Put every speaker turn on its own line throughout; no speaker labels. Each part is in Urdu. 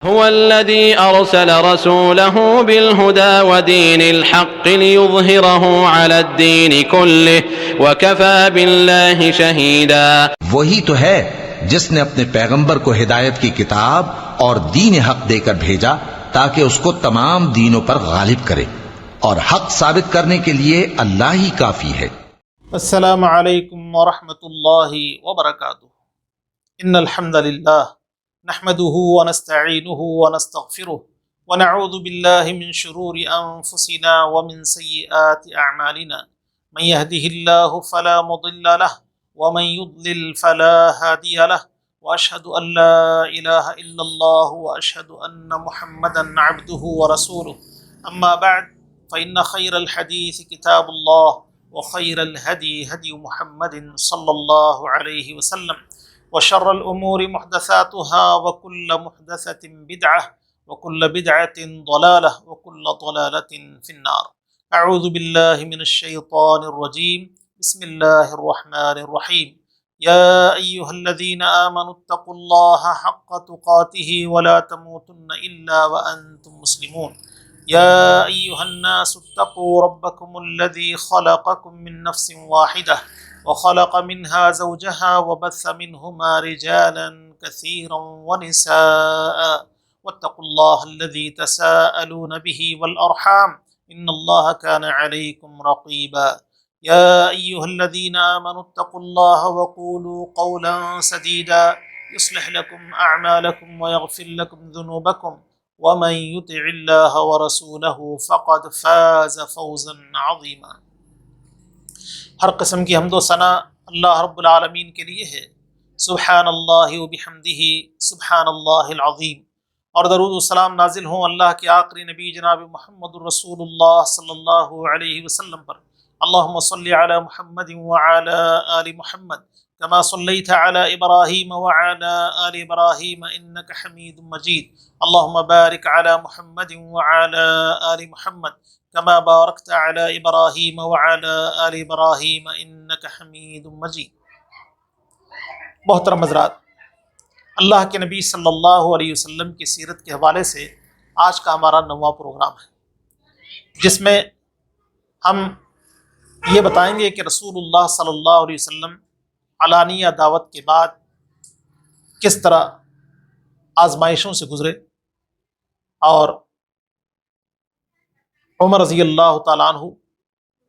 هو الذي أرسل رسوله بالهدى ودين الحق ليظهره على الدين كله وكفى بالله شهيدا.
وہی تو ہے جس نے اپنے پیغمبر کو ہدایت کی کتاب اور دین حق دے کر بھیجا تاکہ اس کو تمام دینوں پر غالب کرے، اور حق ثابت کرنے کے لیے اللہ ہی کافی ہے۔
السلام علیکم ورحمۃ اللہ وبرکاتہ۔ ان الحمد للہ نحمده ونستعینه ونستغفره ونعوذ باللہ من شرور انفسنا ومن سیئات اعمالنا، من يهده اللہ فلا مضل له ومن يضلل فلا هادی له، واشهد ان لا الہ الا اللہ واشهد ان محمدا عبده ورسوله، اما بعد فإن خير الحديث كتاب الله وخير الهدي هدي محمد صلى الله عليه وسلم، وشر الأمور محدثاتها وكل محدثة بدعة وكل بدعة ضلالة وكل ضلالة في النار۔ أعوذ بالله من الشيطان الرجيم، بسم الله الرحمن الرحيم۔ يا أيها الذين آمنوا اتقوا الله حق تقاته ولا تموتن إلا وأنتم مسلمون۔ يا أيها الناس اتقوا ربكم الذي خلقكم من نفس واحدة وخلق منها زوجها وبث منهما رجالا كثيرا ونساء، واتقوا الله الذي تساءلون به والأرحام إن الله كان عليكم رقيبا۔ يا أيها الذين آمنوا اتقوا الله وقولوا قولا سديدا يصلح لكم أعمالكم ويغفر لكم ذنوبكم، ومن يطع الله ورسوله فقد فاز فوزا عظيما۔ ہر قسم کی حمد و ثنا اللہ رب العالمین کے لیے ہے۔ سبحان اللہ وبحمدہ سبحان اللہ العظیم۔ اور درود و سلام نازل ہوں اللہ کے آخری نبی جناب محمد الرسول اللہ صلی اللہ علیہ وسلم پر۔ اللہم صلی علی محمد وعلی آل محمد كما صليت على إبراهيم وعلى آل إبراهيم إنك حميد مجيد، اللهم بارك على محمد وعلى آل محمد كما باركت على إبراهيم وعلى آل إبراهيم إنك حميد مجيد۔ محترم حضرات، اللہ کے نبی صلی اللہ علیہ وسلم کی سیرت کے حوالے سے آج کا ہمارا 9واں پروگرام ہے، جس میں ہم یہ بتائیں گے کہ رسول اللہ صلی اللہ علیہ وسلم علانیہ دعوت کے بعد کس طرح آزمائشوں سے گزرے، اور عمر رضی اللہ تعالیٰ عنہ،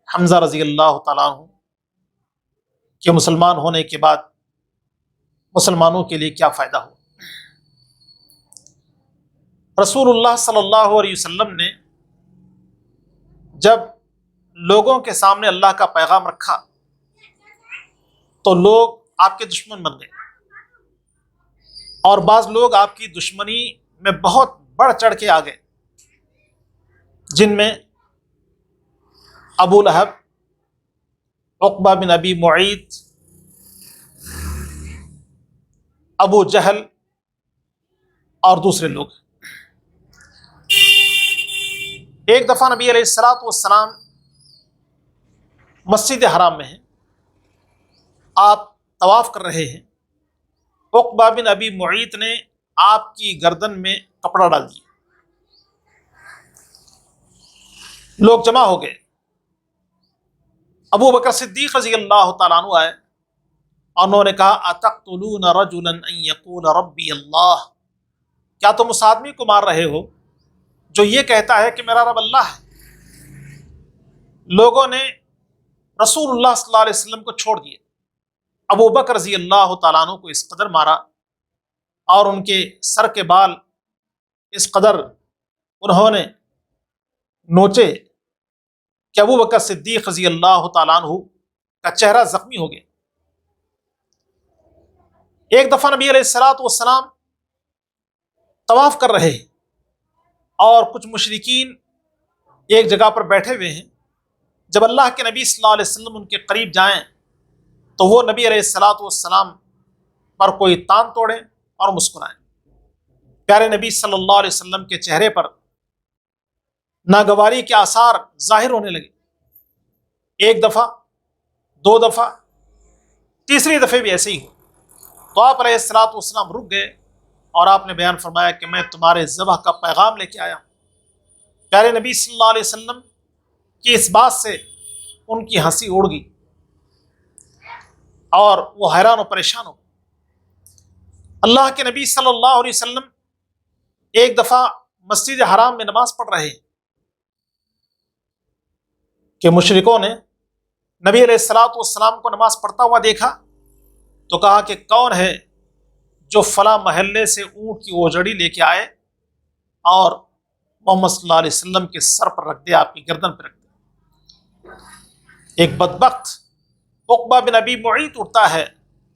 حمزہ رضی اللہ تعالیٰ عنہ کے مسلمان ہونے کے بعد مسلمانوں کے لیے کیا فائدہ ہو۔ رسول اللہ صلی اللہ علیہ وسلم نے جب لوگوں کے سامنے اللہ کا پیغام رکھا تو لوگ آپ کے دشمن بن گئے، اور بعض لوگ آپ کی دشمنی میں بہت بڑھ چڑھ کے آ گئے، جن میں ابو لہب، عقبہ بن ابی معیط، ابو جہل اور دوسرے لوگ۔ ایک دفعہ نبی علیہ الصلوۃ والسلام مسجد حرام میں ہیں، آپ طواف کر رہے ہیں، عقبہ بن ابی معیط نے آپ کی گردن میں کپڑا ڈال دیا، لوگ جمع ہو گئے۔ ابو بکر صدیق رضی اللہ تعالیٰ عنہ آئے اور انہوں نے کہا اتقتلون رجلا ان یقول ربی اللہ، کیا تم اس آدمی کو مار رہے ہو جو یہ کہتا ہے کہ میرا رب اللہ ہے؟ لوگوں نے رسول اللہ صلی اللہ علیہ وسلم کو چھوڑ دیا۔ ابو بکر رضی اللہ تعالیٰ عنہ کو اس قدر مارا اور ان کے سر کے بال اس قدر انہوں نے نوچے کہ ابو بکر صدیق رضی اللہ تعالیٰ عنہ کا چہرہ زخمی ہو گیا۔ ایک دفعہ نبی علیہ الصلوۃ والسلام طواف کر رہے ہیں اور کچھ مشرکین ایک جگہ پر بیٹھے ہوئے ہیں۔ جب اللہ کے نبی صلی اللہ علیہ وسلم ان کے قریب جائیں تو وہ نبی علیہ الصلوۃ والسلام پر کوئی تان توڑیں اور مسکرائیں۔ پیارے نبی صلی اللہ علیہ وسلم کے چہرے پر ناگواری کے آثار ظاہر ہونے لگے۔ ایک دفعہ، دو دفعہ، تیسری دفعہ بھی ایسے ہی ہو تو آپ علیہ الصلوۃ والسلام رک گئے اور آپ نے بیان فرمایا کہ میں تمہارے ذبح کا پیغام لے کے آیا ہوں۔ پیارے نبی صلی اللہ علیہ وسلم کی اس بات سے ان کی ہنسی اڑ گئی اور وہ حیران و پریشان ہو۔ اللہ کے نبی صلی اللہ علیہ وسلم ایک دفعہ مسجد حرام میں نماز پڑھ رہے کہ مشرکوں نے نبی علیہ الصلوۃ والسلام کو نماز پڑھتا ہوا دیکھا تو کہا کہ کون ہے جو فلاں محلے سے اونٹ کی اوجڑی لے کے آئے اور محمد صلی اللہ علیہ وسلم کے سر پر رکھ دے، آپ کی گردن پر رکھ دے۔ ایک بدبخت عقبہ بن ابی معیط اٹھتا ہے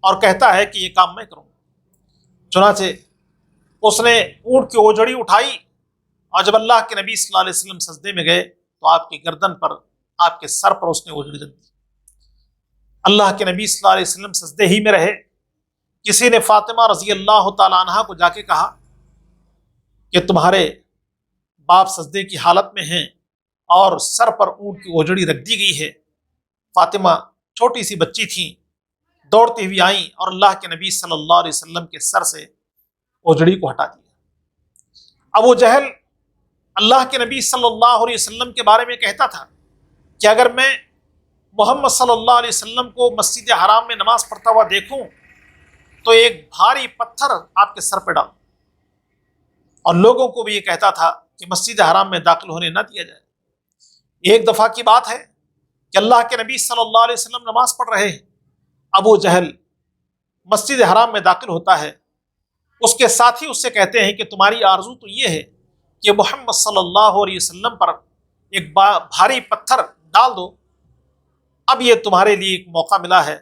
اور کہتا ہے کہ یہ کام میں کروں۔ چنانچہ اس نے اونٹ کی اوجڑی اٹھائی اور جب اللہ کے نبی صلی اللہ علیہ وسلم سجدے میں گئے تو آپ کی گردن پر، آپ کے سر پر اس نے اوجڑی رکھ دی۔ اللہ کے نبی صلی اللہ علیہ وسلم سجدے ہی میں رہے۔ کسی نے فاطمہ رضی اللہ تعالی عنہا کو جا کے کہا کہ تمہارے باپ سجدے کی حالت میں ہیں اور سر پر اونٹ کی اوجڑی رکھ دی گئی ہے۔ فاطمہ چھوٹی سی بچی تھیں، دوڑتی ہوئی آئیں اور اللہ کے نبی صلی اللہ علیہ وسلم کے سر سے اوجڑی کو ہٹا دیا۔ ابو جہل اللہ کے نبی صلی اللہ علیہ وسلم کے بارے میں کہتا تھا کہ اگر میں محمد صلی اللہ علیہ وسلم کو مسجد حرام میں نماز پڑھتا ہوا دیکھوں تو ایک بھاری پتھر آپ کے سر پہ ڈالوں، اور لوگوں کو بھی یہ کہتا تھا کہ مسجد حرام میں داخل ہونے نہ دیا جائے۔ ایک دفعہ کی بات ہے کہ اللہ کے نبی صلی اللہ علیہ وسلم نماز پڑھ رہے ہیں، ابو جہل مسجد حرام میں داخل ہوتا ہے، اس کے ساتھی اس سے کہتے ہیں کہ تمہاری آرزو تو یہ ہے کہ محمد صلی اللہ علیہ وسلم پر ایک بھاری پتھر ڈال دو، اب یہ تمہارے لیے ایک موقع ملا ہے،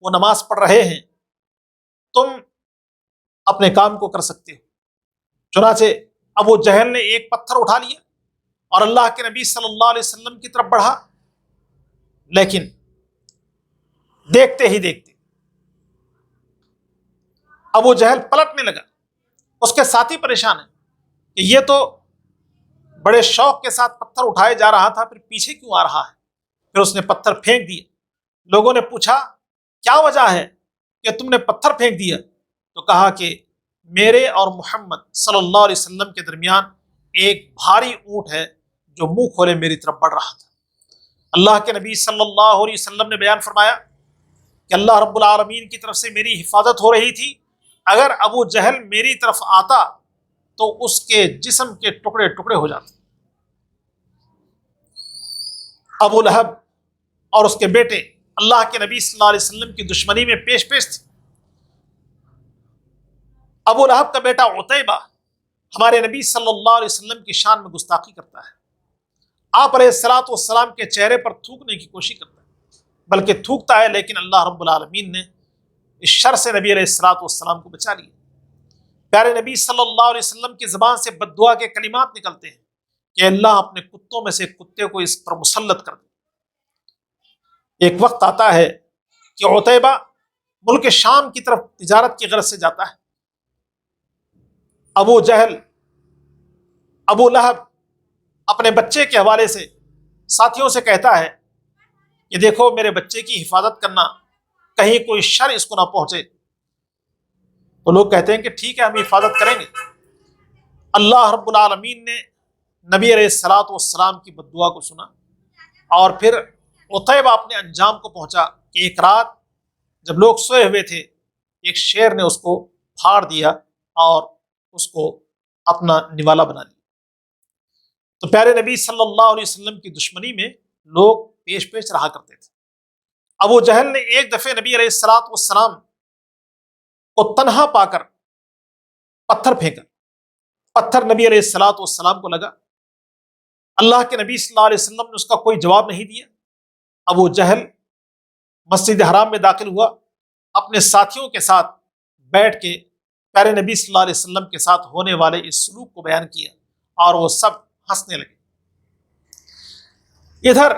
وہ نماز پڑھ رہے ہیں، تم اپنے کام کو کر سکتے ہو۔ چنانچہ ابو جہل نے ایک پتھر اٹھا لیا اور اللہ کے نبی صلی اللہ علیہ وسلم کی طرف بڑھا، لیکن دیکھتے ہی دیکھتے ابو جہل پلٹنے لگا۔ اس کے ساتھی پریشان ہیں کہ یہ تو بڑے شوق کے ساتھ پتھر اٹھائے جا رہا تھا، پھر پیچھے کیوں آ رہا ہے؟ پھر اس نے پتھر پھینک دیا۔ لوگوں نے پوچھا کیا وجہ ہے کہ تم نے پتھر پھینک دیا؟ تو کہا کہ میرے اور محمد صلی اللہ علیہ وسلم کے درمیان ایک بھاری اونٹ ہے جو منہ کھولے میری طرف بڑھ رہا تھا۔ اللہ کے نبی صلی اللہ علیہ وسلم نے بیان فرمایا کہ اللہ رب العالمین کی طرف سے میری حفاظت ہو رہی تھی، اگر ابو جہل میری طرف آتا تو اس کے جسم کے ٹکڑے ٹکڑے ہو جاتے۔ ابو لہب اور اس کے بیٹے اللہ کے نبی صلی اللہ علیہ وسلم کی دشمنی میں پیش پیش تھے۔ ابو لہب کا بیٹا عتیبہ ہمارے نبی صلی اللہ علیہ وسلم کی شان میں گستاخی کرتا ہے، آپ علیہ الصلوۃ والسلام کے چہرے پر تھوکنے کی کوشش کرتا ہے، بلکہ تھوکتا ہے، لیکن اللہ رب العالمین نے اس شر سے نبی علیہ الصلوۃ والسلام کو بچا لیا۔ پیارے نبی صلی اللہ علیہ وسلم کی زبان سے بد دعا کے کلمات نکلتے ہیں کہ اللہ اپنے کتوں میں سے کتے کو اس پر مسلط کر دے۔ ایک وقت آتا ہے کہ عتیبہ ملک شام کی طرف تجارت کی غرض سے جاتا ہے۔ ابو جہل، ابو لہب اپنے بچے کے حوالے سے ساتھیوں سے کہتا ہے کہ دیکھو میرے بچے کی حفاظت کرنا، کہیں کوئی شر اس کو نہ پہنچے۔ تو لوگ کہتے ہیں کہ ٹھیک ہے، ہم حفاظت کریں گے۔ اللہ رب العالمین نے نبی علیہ الصلوۃ والسلام کی بد دعا کو سنا، اور پھر عتیبہ اپنے انجام کو پہنچا کہ ایک رات جب لوگ سوئے ہوئے تھے، ایک شیر نے اس کو پھاڑ دیا اور اس کو اپنا نوالا بنا لیا۔ تو پیارے نبی صلی اللہ علیہ وسلم کی دشمنی میں لوگ پیش پیش رہا کرتے تھے۔ ابو جہل نے ایک دفعہ نبی علیہ الصلوۃ والسلام کو تنہا پا کر پتھر پھینکا، پتھر نبی علیہ الصلوۃ والسلام کو لگا۔ اللہ کے نبی صلی اللہ علیہ وسلم نے اس کا کوئی جواب نہیں دیا۔ ابو جہل مسجد حرام میں داخل ہوا، اپنے ساتھیوں کے ساتھ بیٹھ کے پیارے نبی صلی اللہ علیہ وسلم کے ساتھ ہونے والے اس سلوک کو بیان کیا، اور وہ سب ہنسنے لگے۔ ادھر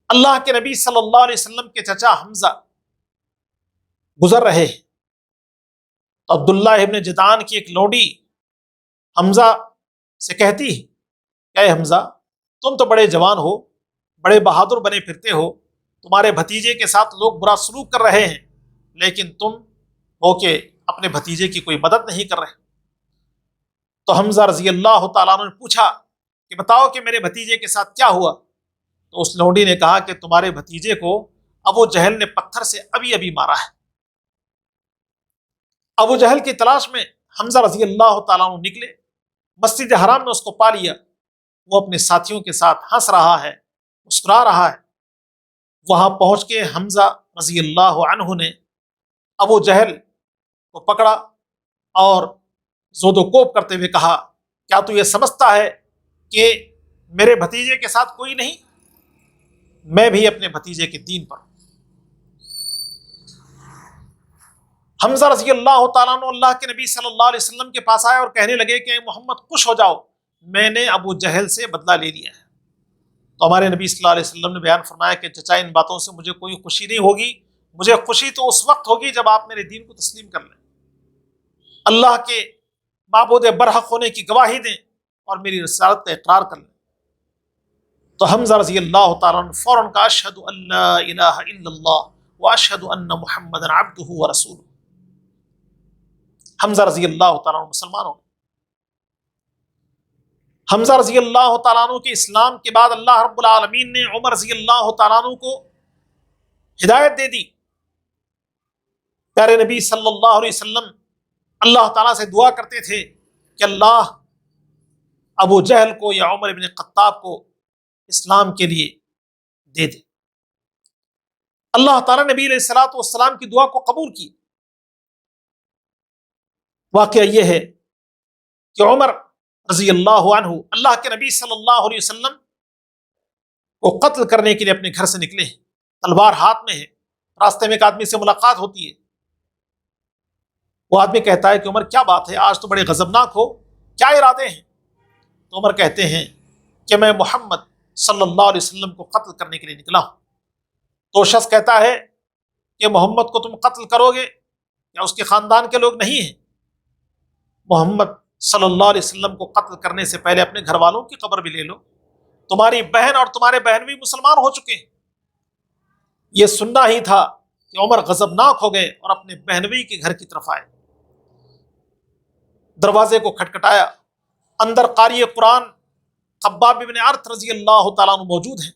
اللہ کے نبی صلی اللہ علیہ وسلم کے چچا حمزہ گزر رہے ہیں، تو عبداللہ ابن جدعان کی ایک لوڈی حمزہ سے کہتی ہے کہ اے حمزہ، تم تو بڑے جوان ہو، بڑے بہادر بنے پھرتے ہو، تمہارے بھتیجے کے ساتھ لوگ برا سلوک کر رہے ہیں، لیکن تم ہو کہ اپنے بھتیجے کی کوئی مدد نہیں کر رہے۔ تو حمزہ رضی اللہ تعالیٰ عنہ نے پوچھا کہ بتاؤ کہ میرے بھتیجے کے ساتھ کیا ہوا؟ تو اس لونڈی نے کہا کہ تمہارے بھتیجے کو ابو جہل نے پتھر سے ابھی مارا ہے۔ ابو جہل کی تلاش میں حمزہ رضی اللہ تعالیٰ عنہ نکلے، مسجد حرام میں اس کو پا لیا، وہ اپنے ساتھیوں کے ساتھ ہنس رہا ہے، مسکرا رہا ہے۔ وہاں پہنچ کے حمزہ رضی اللہ عنہ نے ابو جہل کو پکڑا اور زود و کوب کرتے ہوئے کہا، کیا تو یہ سمجھتا ہے کہ میرے بھتیجے کے ساتھ کوئی نہیں؟ میں بھی اپنے بھتیجے کے دین پر ہوں۔ حمزہ رضی اللہ تعالیٰ عنہ اللہ کے نبی صلی اللہ علیہ وسلم کے پاس آئے اور کہنے لگے کہ محمد خوش ہو جاؤ، میں نے ابو جہل سے بدلہ لے لیا ہے۔ تو ہمارے نبی صلی اللہ علیہ وسلم نے بیان فرمایا کہ چچا ان باتوں سے مجھے کوئی خوشی نہیں ہوگی، مجھے خوشی تو اس وقت ہوگی جب آپ میرے دین کو تسلیم کر لیں، اللہ کے معبود برحق ہونے کی گواہی دیں اور میری رسالت کا اقرار کر لیں۔ تو حمزہ رضی اللہ تعالیٰ عنہ فوراً کہا، اشہد ان لا الہ الا اللہ واشہد ان محمدا عبدہ ورسولہ۔ حمزہ رضی اللہ تعالیٰ عنہ مسلمان ہو گئے۔ حمزہ رضی اللہ تعالیٰ عنہ کے اسلام کے بعد اللہ رب العالمین نے عمر رضی اللہ تعالیٰ عنہ کو ہدایت دے دی۔ پیارے نبی صلی اللہ علیہ وسلم اللہ تعالیٰ سے دعا کرتے تھے کہ اللہ ابو جہل کو یا عمر بن خطاب کو اسلام کے لیے دے دے۔ اللہ تعالیٰ نبی علیہ الصلوۃ والسلام کی دعا کو قبول کی۔ واقعہ یہ ہے کہ عمر رضی اللہ عنہ اللہ کے نبی صلی اللہ علیہ وسلم کو قتل کرنے کے لیے اپنے گھر سے نکلے ہیں، تلوار ہاتھ میں ہے، راستے میں ایک آدمی سے ملاقات ہوتی ہے۔ وہ آدمی کہتا ہے کہ عمر کیا بات ہے، آج تو بڑے غضبناک ہو، کیا ارادے ہیں؟ تو عمر کہتے ہیں کہ میں محمد صلی اللہ علیہ وسلم کو قتل کرنے کے لیے نکلا ہوں۔ تو شخص کہتا ہے کہ محمد کو تم قتل کرو گے یا اس کے خاندان کے لوگ نہیں ہیں؟ محمد صلی اللہ علیہ وسلم کو قتل کرنے سے پہلے اپنے گھر والوں کی خبر بھی لے لو، تمہاری بہن اور تمہارے بہن بھی مسلمان ہو چکے ہیں۔ یہ سننا ہی تھا کہ عمر غضبناک ہو گئے اور اپنے بہنوئی کے گھر کی طرف آئے، دروازے کو کھٹکھٹایا، اندر قاری قرآن خباب بن ارت رضی اللہ تعالیٰ عنہ موجود ہیں،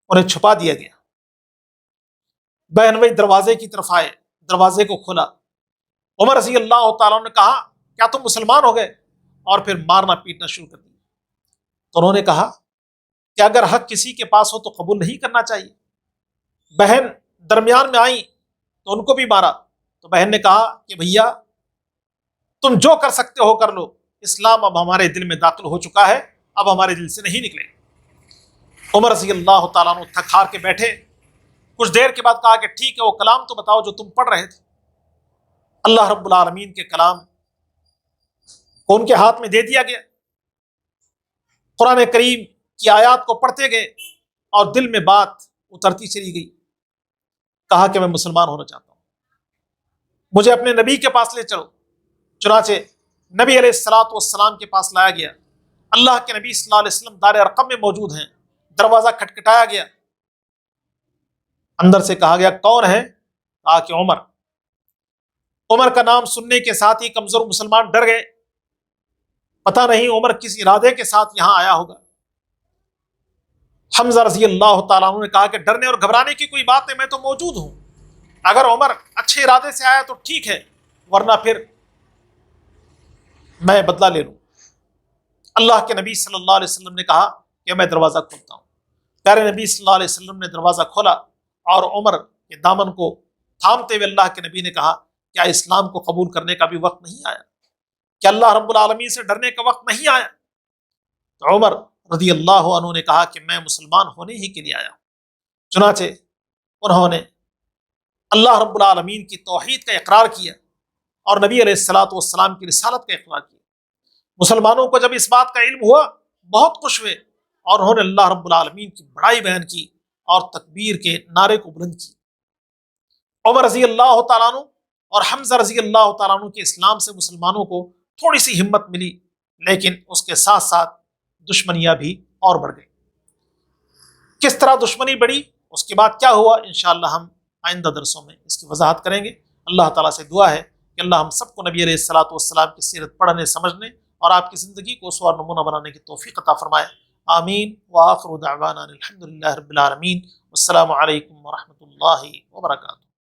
انہیں چھپا دیا گیا۔ بہنوئی دروازے کی طرف آئے، دروازے کو کھولا، عمر رضی اللہ تعالیٰ عنہ نے کہا کیا تم مسلمان ہو گئے؟ اور پھر مارنا پیٹنا شروع کر دیا۔ تو انہوں نے کہا کہ اگر حق کسی کے پاس ہو تو قبول نہیں کرنا چاہیے۔ بہن درمیان میں آئیں تو ان کو بھی مارا۔ تو بہن نے کہا کہ بھیا تم جو کر سکتے ہو کر لو، اسلام اب ہمارے دل میں داخل ہو چکا ہے، اب ہمارے دل سے نہیں نکلے۔ عمر رضی اللہ تعالیٰ عنہ تھک ہار کے بیٹھے، کچھ دیر کے بعد کہا کہ ٹھیک ہے وہ کلام تو بتاؤ جو تم پڑھ رہے تھے۔ اللہ رب العالمین کے کلام کو ان کے ہاتھ میں دے دیا گیا، قرآن کریم کی آیات کو پڑھتے گئے اور دل میں بات اترتی چلی گئی۔ کہا کہ میں مسلمان ہونا چاہتا ہوں، مجھے اپنے نبی کے پاس لے چلو۔ چنانچہ نبی علیہ الصلوۃ والسلام کے پاس لایا گیا۔ اللہ کے نبی صلی اللہ علیہ وسلم دار ارقم میں موجود ہیں، دروازہ کھٹکھٹایا گیا، اندر سے کہا گیا کون ہے؟ کہا کہ عمر۔ عمر کا نام سننے کے ساتھ ہی کمزور مسلمان ڈر گئے، پتہ نہیں عمر کس ارادے کے ساتھ یہاں آیا ہوگا۔ حمزہ رضی اللہ تعالیٰ عنہ نے کہا کہ ڈرنے اور گھبرانے کی کوئی بات نہیں، میں تو موجود ہوں، اگر عمر اچھے ارادے سے آیا تو ٹھیک ہے، ورنہ پھر میں بدلہ لے لوں۔ اللہ کے نبی صلی اللہ علیہ وسلم نے کہا کہ میں دروازہ کھولتا ہوں۔ پیارے نبی صلی اللہ علیہ وسلم نے دروازہ کھولا اور عمر کے دامن کو تھامتے ہوئے اللہ کے نبی نے کہا کیا اسلام کو قبول کرنے کا بھی وقت نہیں آیا؟ کیا اللہ رب العالمین سے ڈرنے کا وقت نہیں آیا؟ تو عمر رضی اللہ عنہ نے کہا کہ میں مسلمان ہونے ہی کے لیے آیا ہوں۔ چنانچہ انہوں نے اللہ رب العالمین کی توحید کا اقرار کیا اور نبی علیہ الصلوۃ والسلام کی رسالت کا اقرار کیا۔ مسلمانوں کو جب اس بات کا علم ہوا بہت خوش ہوئے اور انہوں نے اللہ رب العالمین کی بڑائی بیان کی اور تکبیر کے نعرے کو بلند کی۔ عمر رضی اللہ تعالیٰ عنہ اور حمزہ رضی اللہ تعالیٰ عنہ کے اسلام سے مسلمانوں کو تھوڑی سی ہمت ملی، لیکن اس کے ساتھ ساتھ دشمنیاں بھی اور بڑھ گئی۔ کس طرح دشمنی بڑھی، اس کے بعد کیا ہوا، انشاءاللہ ہم آئندہ درسوں میں اس کی وضاحت کریں گے۔ اللہ تعالیٰ سے دعا ہے کہ اللہ ہم سب کو نبی علیہ الصلوۃ والسلام کی سیرت پڑھنے سمجھنے اور آپ کی زندگی کو اسوہ اور نمونہ بنانے کی توفیق عطا فرمائے، آمین۔ وآخر دعوانا الحمد للہ رب العالمین، والسلام علیکم ورحمۃ اللہ وبرکاتہ۔